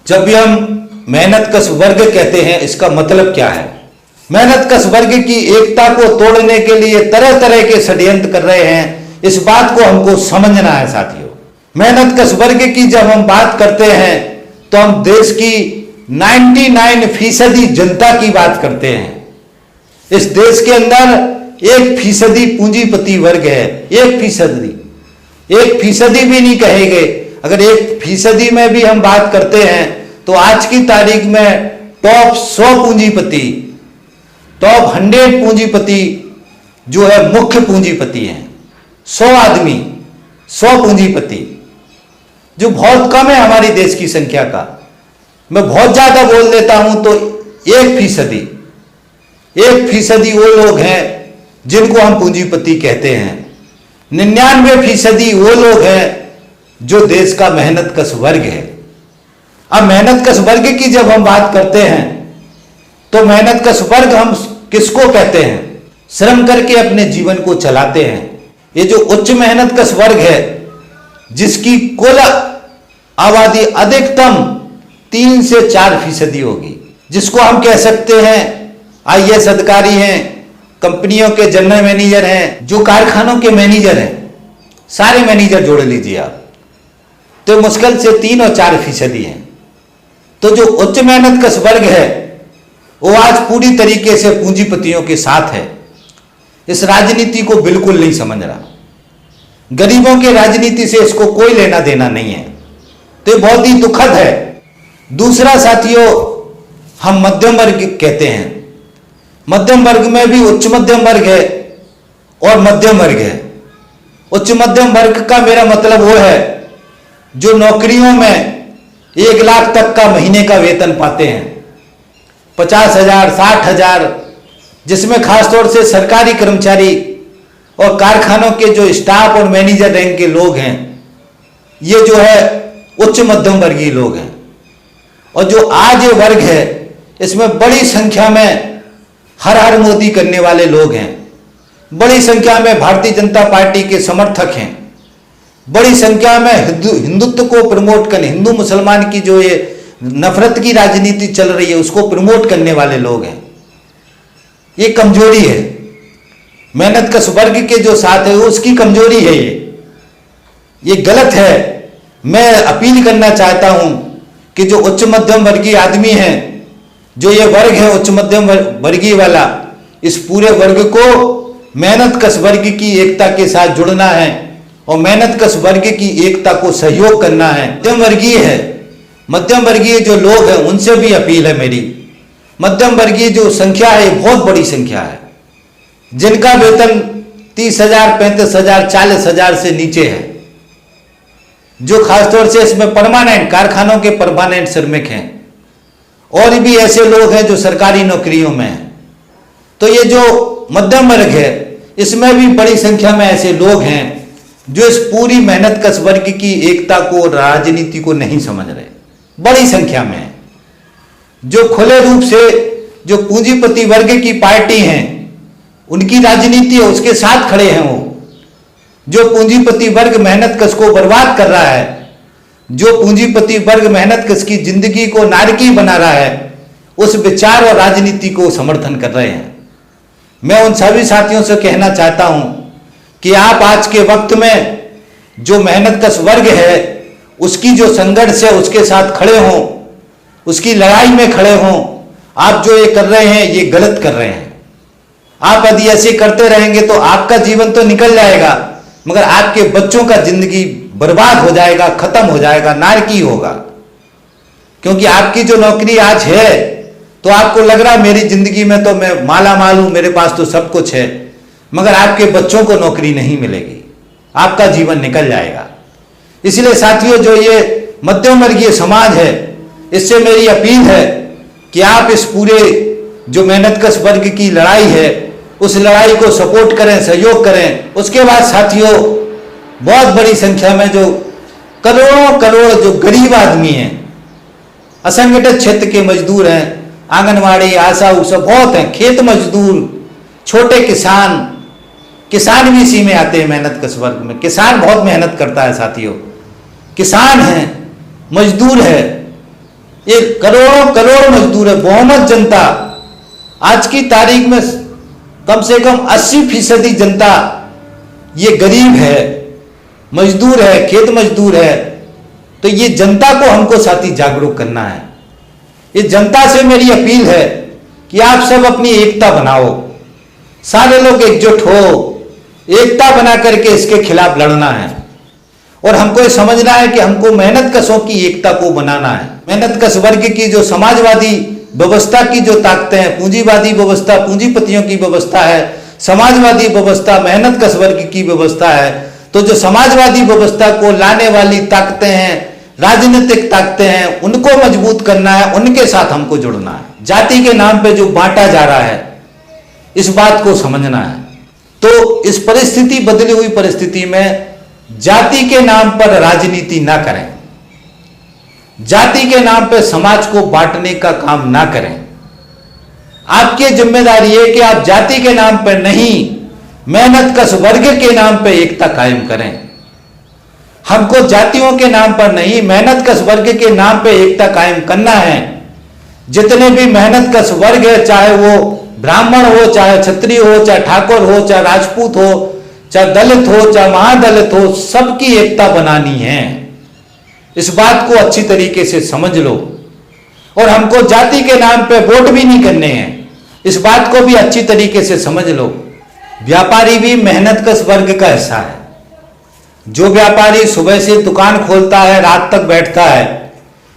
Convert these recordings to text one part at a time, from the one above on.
जब भी हम मेहनतकश वर्ग कहते हैं, इसका मतलब क्या है? मेहनतकश वर्ग की एकता को तोड़ने के लिए तरह तरह के षड्यंत्र कर रहे हैं। इस बात को हमको समझना है साथियों। मेहनतकश वर्ग की जब हम बात करते हैं तो हम देश की 99% जनता की बात करते हैं। इस देश के अंदर 1% पूंजीपति वर्ग है। 1% भी नहीं कहेंगे। अगर 1% में भी हम बात करते हैं तो आज की तारीख में टॉप 100 पूंजीपति, टॉप 100 पूंजीपति जो है मुख्य पूंजीपति हैं। 100 आदमी, 100 पूंजीपति, जो बहुत कम है हमारी देश की संख्या का। मैं बहुत ज्यादा बोल देता हूं तो 1% वो लोग हैं जिनको हम पूंजीपति कहते हैं। 99% वो लोग हैं जो देश का मेहनतकश वर्ग है। अब मेहनतकश वर्ग की जब हम बात करते हैं तो मेहनतकश वर्ग हम किसको कहते हैं? श्रम करके अपने जीवन को चलाते हैं। ये जो उच्च मेहनतकश वर्ग है, जिसकी कुल आबादी अधिकतम 3 से 4% होगी, जिसको हम कह सकते हैं IAS अधिकारी हैं, कंपनियों के जनरल मैनेजर हैं, जो कारखानों के मैनेजर हैं, सारे मैनेजर जोड़ लीजिए आप, तो मुश्किल से 3 और 4% हैं। तो जो उच्च मेहनतकश वर्ग है वो आज पूरी तरीके से पूंजीपतियों के साथ है। इस राजनीति को बिल्कुल नहीं समझ रहा। गरीबों की राजनीति से इसको कोई लेना देना नहीं है। तो ये बहुत ही दुखद है। दूसरा साथियों, हम मध्यम वर्ग कहते हैं। मध्यम वर्ग में भी उच्च मध्यम वर्ग है और मध्यम वर्ग है। उच्च मध्यम वर्ग का मेरा मतलब वो है जो नौकरियों में 1 लाख तक का महीने का वेतन पाते हैं, 50,000, 60,000, जिसमें खासतौर से सरकारी कर्मचारी और कारखानों के जो स्टाफ और मैनेजर रैंक के लोग हैं, ये जो है उच्च मध्यम वर्गीय लोग हैं। और जो आज ये वर्ग है, इसमें बड़ी संख्या में हर हर मोदी करने वाले लोग हैं। बड़ी संख्या में भारतीय जनता पार्टी के समर्थक हैं। बड़ी संख्या में हिंदुत्व को प्रमोट करने, हिंदू मुसलमान की जो ये नफरत की राजनीति चल रही है उसको प्रमोट करने वाले लोग हैं। ये कमजोरी है मेहनतकश वर्ग के जो साथ है, उसकी कमजोरी है। ये गलत है। मैं अपील करना चाहता हूं कि जो उच्च मध्यम वर्गीय आदमी हैं, जो ये वर्ग है उच्च मध्यम वर्गीय वाला, इस पूरे वर्ग को मेहनतकश वर्ग की एकता के साथ जुड़ना है और मेहनतकश वर्ग की एकता को सहयोग करना है। मध्यम वर्गीय है, मध्यम वर्गीय जो लोग हैं उनसे भी अपील है मेरी। मध्यम वर्गीय जो संख्या है बहुत बड़ी संख्या है, जिनका वेतन 30,000, 35,000, 40,000 से नीचे है, जो खासतौर से इसमें परमानेंट कारखानों के परमानेंट श्रमिक हैं, और भी ऐसे लोग हैं जो सरकारी नौकरियों में हैं। तो ये जो मध्यम वर्ग है, इसमें भी बड़ी संख्या में ऐसे लोग हैं जो इस पूरी मेहनतकश वर्ग की एकता को, राजनीति को नहीं समझ रहे। बड़ी संख्या में है जो खुले रूप से जो पूंजीपति वर्ग की पार्टी हैं, उनकी राजनीति है उसके साथ खड़े हैं। वो जो पूंजीपति वर्ग मेहनतकश को बर्बाद कर रहा है, जो पूंजीपति वर्ग मेहनतकश की जिंदगी को नारकी बना रहा है, उस विचार और राजनीति को समर्थन कर रहे हैं। मैं उन सभी साथियों से कहना चाहता हूं कि आप आज के वक्त में जो मेहनतकश वर्ग है उसकी जो संघर्ष है उसके साथ खड़े हों, उसकी लड़ाई में खड़े हों। आप जो ये कर रहे हैं ये गलत कर रहे हैं। आप यदि ऐसे करते रहेंगे तो आपका जीवन तो निकल जाएगा, मगर आपके बच्चों का जिंदगी बर्बाद हो जाएगा, खत्म हो जाएगा, नारकी होगा। क्योंकि आपकी जो नौकरी आज है तो आपको लग रहा मेरी जिंदगी में तो मैं माला माल हूं, मेरे पास तो सब कुछ है, मगर आपके बच्चों को नौकरी नहीं मिलेगी, आपका जीवन निकल जाएगा। इसलिए साथियों, जो ये मध्यम वर्गीय समाज है, इससे मेरी अपील है कि आप इस पूरे जो मेहनतकश वर्ग की लड़ाई है उस लड़ाई को सपोर्ट करें, सहयोग करें। उसके बाद साथियों, बहुत बड़ी संख्या में जो करोड़ों करोड़ जो गरीब आदमी हैं, असंगठित क्षेत्र के मजदूर हैं, आंगनवाड़ी, आशा उषा बहुत हैं, खेत मजदूर, छोटे किसान, किसान भी इसी में आते हैं मेहनतकश वर्ग में। किसान बहुत मेहनत करता है साथियों, किसान है, मजदूर है, ये करोड़ों करोड़ मजदूर है, बहुमत जनता। आज की तारीख में कम से कम 80% जनता ये गरीब है, मजदूर है, खेत मजदूर है। तो ये जनता को हमको साथी जागरूक करना है। ये जनता से मेरी अपील है कि आप सब अपनी एकता बनाओ, सारे लोग एकजुट हो, एकता बना करके इसके खिलाफ लड़ना है। और हमको ये समझना है कि हमको मेहनत कशों की एकता को बनाना है। मेहनत कश वर्ग की जो समाजवादी व्यवस्था की जो ताकतें हैं, पूंजीवादी व्यवस्था पूंजीपतियों की व्यवस्था है, समाजवादी व्यवस्था मेहनत कश वर्ग की व्यवस्था है। तो जो समाजवादी व्यवस्था को लाने वाली ताकतें हैं, राजनीतिक ताकतें हैं, उनको मजबूत करना है, उनके साथ हमको जुड़ना है। जाति के नाम पे जो बांटा जा रहा है, इस बात को समझना है। तो इस परिस्थिति, बदली हुई परिस्थिति में जाति के नाम पर राजनीति ना करें, जाति के नाम पर समाज को बांटने का काम ना करें। आपकी जिम्मेदारी है कि आप जाति के नाम पर नहीं, मेहनत कश वर्ग के नाम पर एकता कायम करें। हमको जातियों के नाम पर नहीं, मेहनत कश वर्ग के नाम पर एकता कायम करना है। जितने भी मेहनत कश वर्ग है, चाहे वो ब्राह्मण हो, चाहे क्षत्रिय हो, चाहे ठाकुर हो, चाहे राजपूत हो, चाहे दलित हो, चाहे महादलित हो, सबकी एकता बनानी है। इस बात को अच्छी तरीके से समझ लो। और हमको जाति के नाम पे वोट भी नहीं करने हैं, इस बात को भी अच्छी तरीके से समझ लो। व्यापारी भी मेहनत कश वर्ग का हिस्सा है। जो व्यापारी सुबह से दुकान खोलता है, रात तक बैठता है,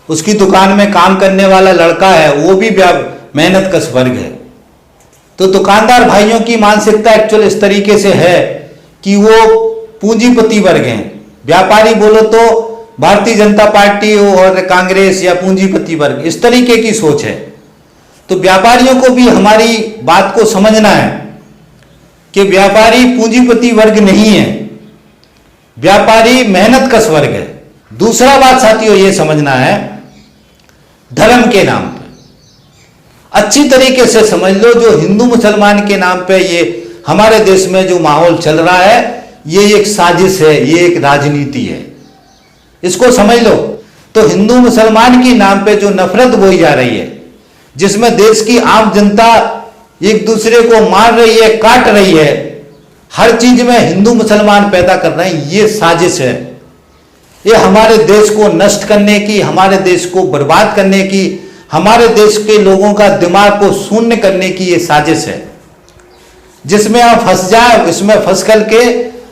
उसकी दुकान में काम करने वाला लड़का है, वो भी मेहनत कश वर्ग है। तो दुकानदार भाइयों की मानसिकता एक्चुअल इस तरीके से है कि वो पूंजीपति वर्ग हैं। व्यापारी बोलो तो भारतीय जनता पार्टी और कांग्रेस या पूंजीपति वर्ग, इस तरीके की सोच है। तो व्यापारियों को भी हमारी बात को समझना है कि व्यापारी पूंजीपति वर्ग नहीं है, व्यापारी मेहनत कश वर्ग है। दूसरा बात साथियों ये समझना है, धर्म के नाम पे अच्छी तरीके से समझ लो, जो हिंदू मुसलमान के नाम पे ये हमारे देश में जो माहौल चल रहा है, ये एक साजिश है, ये एक राजनीति है, इसको समझ लो। तो हिंदू मुसलमान के नाम पे जो नफरत बोई जा रही है, जिसमें देश की आम जनता एक दूसरे को मार रही है, काट रही है, हर चीज में हिंदू मुसलमान पैदा कर रहे हैं, ये साजिश है। ये हमारे देश को नष्ट करने की, हमारे देश को बर्बाद करने की, हमारे देश के लोगों का दिमाग को शून्य करने की ये साजिश है, जिसमें आप फंस जाए, इसमें फंस करके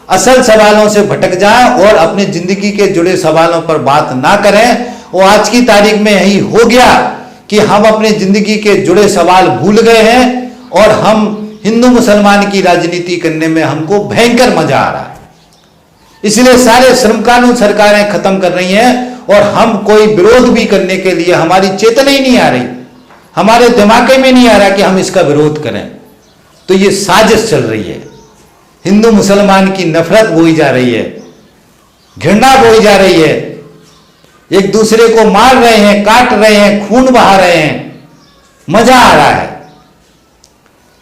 असल सवालों से भटक जाए और अपनी जिंदगी के जुड़े सवालों पर बात ना करें। और आज की तारीख में यही हो गया कि हम अपनी जिंदगी के जुड़े सवाल भूल गए हैं और हम हिंदू मुसलमान की राजनीति करने में हमको भयंकर मजा आ रहा है। इसलिए सारे श्रम कानून सरकारें खत्म कर रही हैं और हम कोई विरोध भी करने के लिए हमारी चेतना ही नहीं आ रही, हमारे दिमाग में नहीं आ रहा कि हम इसका विरोध करें। तो ये साजिश चल रही है, हिंदू मुसलमान की नफरत बोई जा रही है, घृणा बोई जा रही है, एक दूसरे को मार रहे हैं, काट रहे हैं, खून बहा रहे हैं, मजा आ रहा है।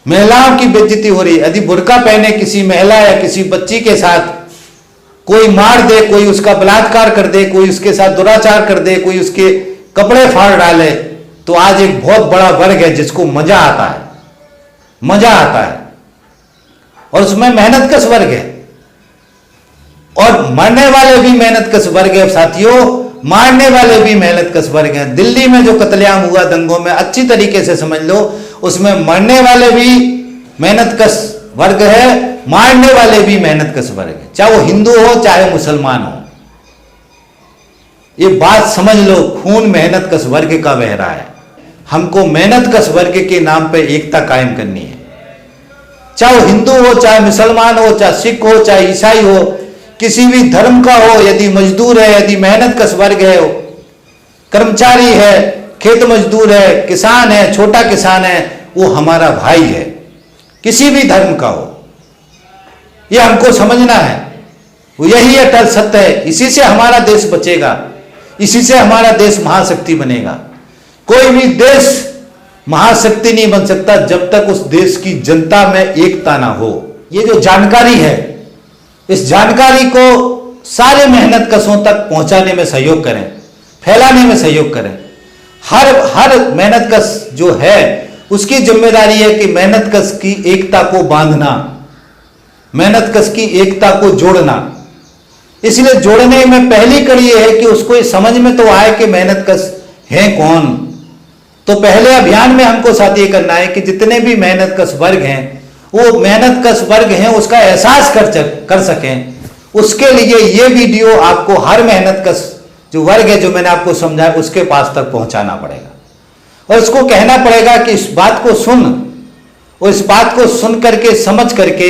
महिलाओं की बेइज्जती हो रही है। यदि बुर्का पहने किसी महिला या किसी बच्ची के साथ कोई मार दे, कोई उसका बलात्कार कर दे, कोई उसके साथ दुराचार कर दे, कोई उसके कपड़े फाड़ डाले, तो आज एक बहुत बड़ा वर्ग है जिसको मजा आता है, मजा आता है। और उसमें मेहनत कश वर्ग है और मरने वाले भी मेहनत कश वर्ग है साथियों, मारने वाले भी मेहनत कश वर्ग हैं। दिल्ली में जो कत्लेआम हुआ दंगों में, अच्छी तरीके से समझ लो, उसमें मरने वाले भी मेहनत कश वर्ग है, मारने वाले भी मेहनत कश वर्ग है, चाहे वो हिंदू हो चाहे मुसलमान हो। ये बात समझ लो, खून मेहनत कश वर्ग का बह रहा है। हमको मेहनत कश वर्ग के नाम पे एकता कायम करनी है, चाहे वो हिंदू हो, चाहे मुसलमान हो, चाहे सिख हो, चाहे ईसाई हो, किसी भी धर्म का हो। यदि मजदूर है, यदि मेहनत कश वर्ग है, कर्मचारी है, खेत मजदूर है, किसान है, छोटा किसान है, वो हमारा भाई है, किसी भी धर्म का हो। ये हमको समझना है, वो यही अटल सत्य है। इसी से हमारा देश बचेगा, इसी से हमारा देश महाशक्ति बनेगा। कोई भी देश महाशक्ति नहीं बन सकता जब तक उस देश की जनता में एकता ना हो। ये जो जानकारी है, इस जानकारी को सारे मेहनत कशों तक पहुंचाने में सहयोग करें, फैलाने में सहयोग करें। हर मेहनतकश जो है उसकी जिम्मेदारी है कि मेहनतकश की एकता को बांधना, मेहनतकश की एकता को जोड़ना। इसलिए जोड़ने में पहली कड़ी यह है कि उसको समझ में तो आए कि मेहनतकश है कौन। तो पहले अभियान में हमको साथ ये करना है कि जितने भी मेहनतकश वर्ग हैं वो मेहनतकश वर्ग हैं उसका एहसास कर सकें। उसके लिए ये वीडियो आपको हर मेहनतकश जो वर्ग है जो मैंने आपको समझाया उसके पास तक पहुंचाना पड़ेगा और उसको कहना पड़ेगा कि इस बात को सुन और इस बात को सुन करके समझ करके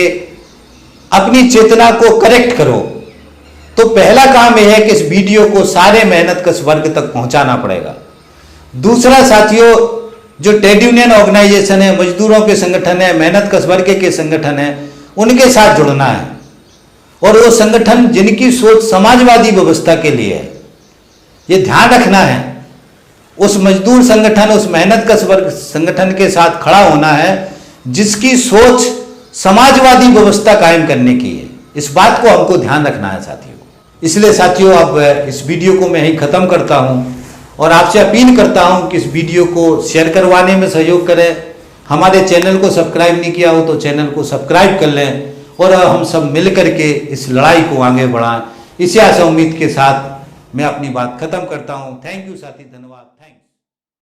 अपनी चेतना को करेक्ट करो। तो पहला काम यह है कि इस वीडियो को सारे मेहनतकश वर्ग तक पहुंचाना पड़ेगा। दूसरा साथियों, जो ट्रेड यूनियन ऑर्गेनाइजेशन है, मजदूरों के संगठन है, मेहनतकश वर्ग के संगठन है, उनके साथ जुड़ना है और वो संगठन जिनकी सोच समाजवादी व्यवस्था के लिए है, ये ध्यान रखना है। उस मजदूर संगठन, उस मेहनतकश वर्ग संगठन के साथ खड़ा होना है जिसकी सोच समाजवादी व्यवस्था कायम करने की है। इस बात को हमको ध्यान रखना है साथियों। इसलिए साथियों अब इस वीडियो को मैं यहीं खत्म करता हूं और आपसे अपील करता हूं कि इस वीडियो को शेयर करवाने में सहयोग करें। हमारे चैनल को सब्सक्राइब नहीं किया हो तो चैनल को सब्सक्राइब कर लें और हम सब मिल करके इस लड़ाई को आगे बढ़ाएं। इसी आशा उम्मीद के साथ मैं अपनी बात खत्म करता हूं। थैंक यू साथी, धन्यवाद, थैंक यू।